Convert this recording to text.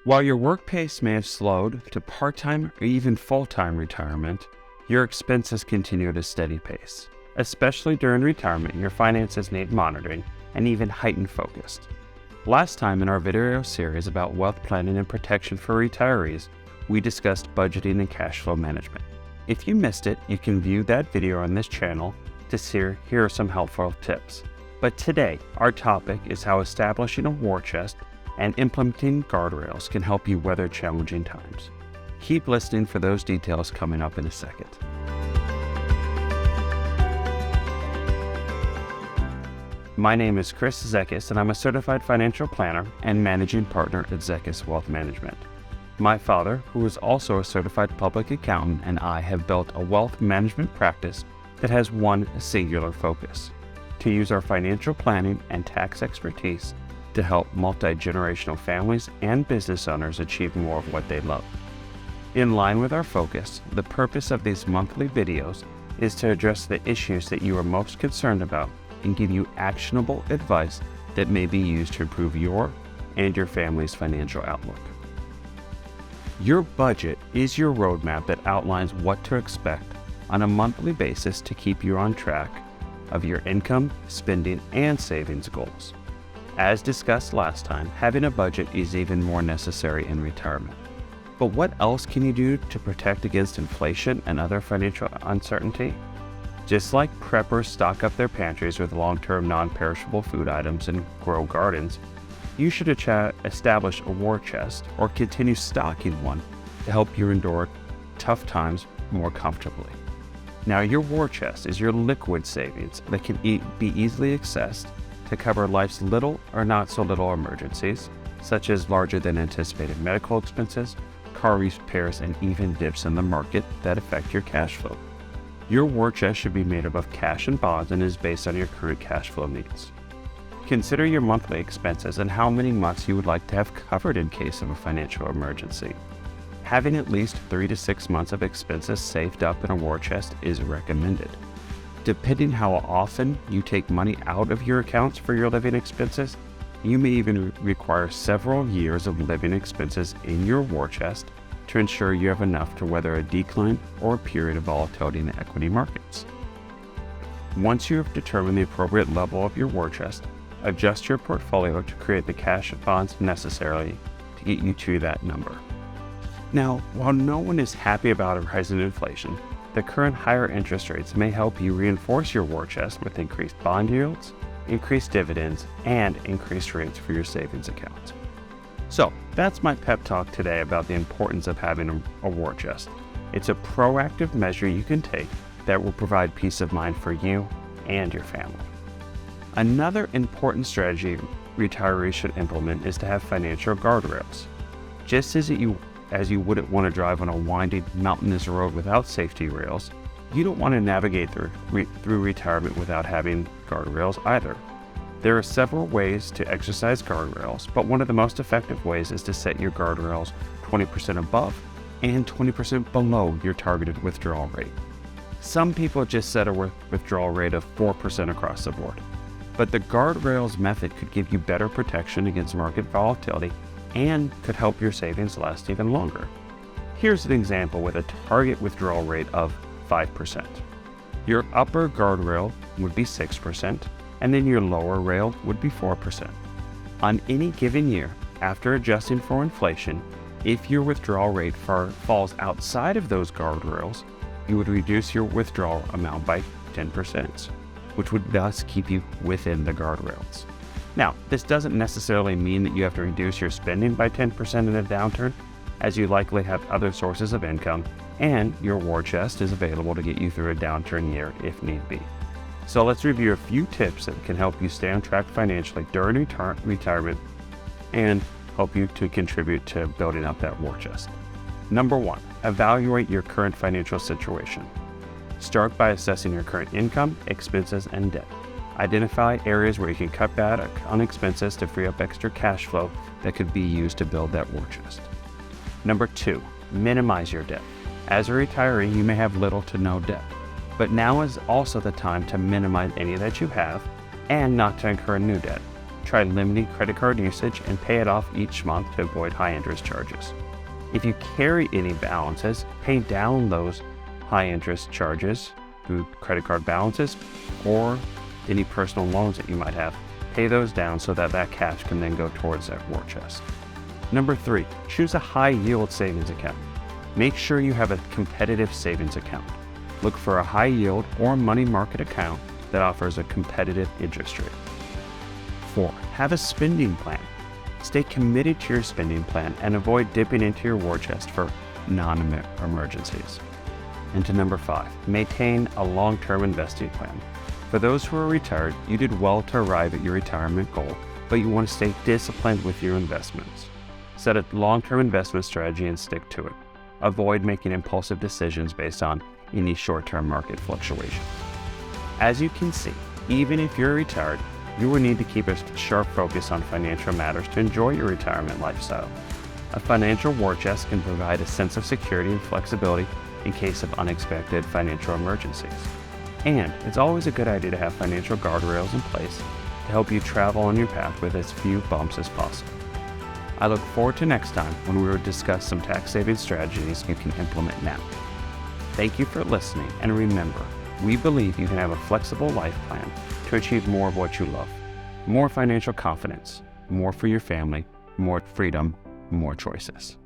While your work pace may have slowed to part-time or even full-time retirement, your expenses continue at a steady pace. Especially during retirement, your finances need monitoring and even heightened focus. Last time in our video series about wealth planning and protection for retirees, we discussed budgeting and cash flow management. If you missed it, you can view that video on this channel to see here are some helpful tips. But today, our topic is how establishing a war chest and implementing guardrails can help you weather challenging times. Keep listening for those details coming up in a second. My name is Chris Zeches, and I'm a certified financial planner and managing partner at Zeches Wealth Management. My father, who is also a certified public accountant, and I have built a wealth management practice that has one singular focus: to use our financial planning and tax expertise to help multi-generational families and business owners achieve more of what they love. In line with our focus, the purpose of these monthly videos is to address the issues that you are most concerned about and give you actionable advice that may be used to improve your and your family's financial outlook. Your budget is your roadmap that outlines what to expect on a monthly basis to keep you on track of your income, spending, and savings goals. As discussed last time, having a budget is even more necessary in retirement. But what else can you do to protect against inflation and other financial uncertainty? Just like preppers stock up their pantries with long-term non-perishable food items and grow gardens, you should establish a war chest or continue stocking one to help you endure tough times more comfortably. Now, your war chest is your liquid savings that can be easily accessed to cover life's little or not so little emergencies, such as larger than anticipated medical expenses, car repairs, and even dips in the market that affect your cash flow. Your war chest should be made up of cash and bonds and is based on your current cash flow needs. Consider your monthly expenses and how many months you would like to have covered in case of a financial emergency. Having at least 3 to 6 months of expenses saved up in a war chest is recommended. Depending how often you take money out of your accounts for your living expenses, you may even require several years of living expenses in your war chest to ensure you have enough to weather a decline or a period of volatility in the equity markets. Once you have determined the appropriate level of your war chest, adjust your portfolio to create the cash and bonds necessary to get you to that number. Now, while no one is happy about a rise in inflation, the current higher interest rates may help you reinforce your war chest with increased bond yields, increased dividends, and increased rates for your savings accounts. So that's my pep talk today about the importance of having a war chest. It's a proactive measure you can take that will provide peace of mind for you and your family. Another important strategy retirees should implement is to have financial guardrails. Just as you wouldn't want to drive on a winding, mountainous road without safety rails, you don't want to navigate through retirement without having guardrails either. There are several ways to exercise guardrails, but one of the most effective ways is to set your guardrails 20% above and 20% below your targeted withdrawal rate. Some people just set a withdrawal rate of 4% across the board, but the guardrails method could give you better protection against market volatility and could help your savings last even longer. Here's an example with a target withdrawal rate of 5%. Your upper guardrail would be 6%, and then your lower rail would be 4%. On any given year, after adjusting for inflation, if your withdrawal rate falls outside of those guardrails, you would reduce your withdrawal amount by 10%, which would thus keep you within the guardrails. Now, this doesn't necessarily mean that you have to reduce your spending by 10% in a downturn, as you likely have other sources of income, and your war chest is available to get you through a downturn year if need be. So let's review a few tips that can help you stay on track financially during retirement and help you to contribute to building up that war chest. Number 1, evaluate your current financial situation. Start by assessing your current income, expenses, and debt. Identify areas where you can cut back on expenses to free up extra cash flow that could be used to build that war chest. Number 2, minimize your debt. As a retiree, you may have little to no debt, but now is also the time to minimize any that you have and not to incur new debt. try limiting credit card usage and pay it off each month to avoid high interest charges. If you carry any balances, pay down those high interest charges through credit card balances or any personal loans that you might have. Pay those down so that cash can then go towards that war chest. Number 3, choose a high yield savings account. Make sure you have a competitive savings account. Look for a high yield or money market account that offers a competitive interest rate. 4, have a spending plan. Stay committed to your spending plan and avoid dipping into your war chest for non-emergencies. And to number 5, maintain a long-term investing plan. For those who are retired, you did well to arrive at your retirement goal, but you want to stay disciplined with your investments. Set a long-term investment strategy and stick to it. Avoid making impulsive decisions based on any short-term market fluctuation. As you can see, even if you're retired, you will need to keep a sharp focus on financial matters to enjoy your retirement lifestyle. A financial war chest can provide a sense of security and flexibility in case of unexpected financial emergencies. And it's always a good idea to have financial guardrails in place to help you travel on your path with as few bumps as possible. I look forward to next time when we will discuss some tax saving strategies you can implement now. Thank you for listening, and remember, we believe you can have a flexible life plan to achieve more of what you love. More financial confidence, more for your family, more freedom, more choices.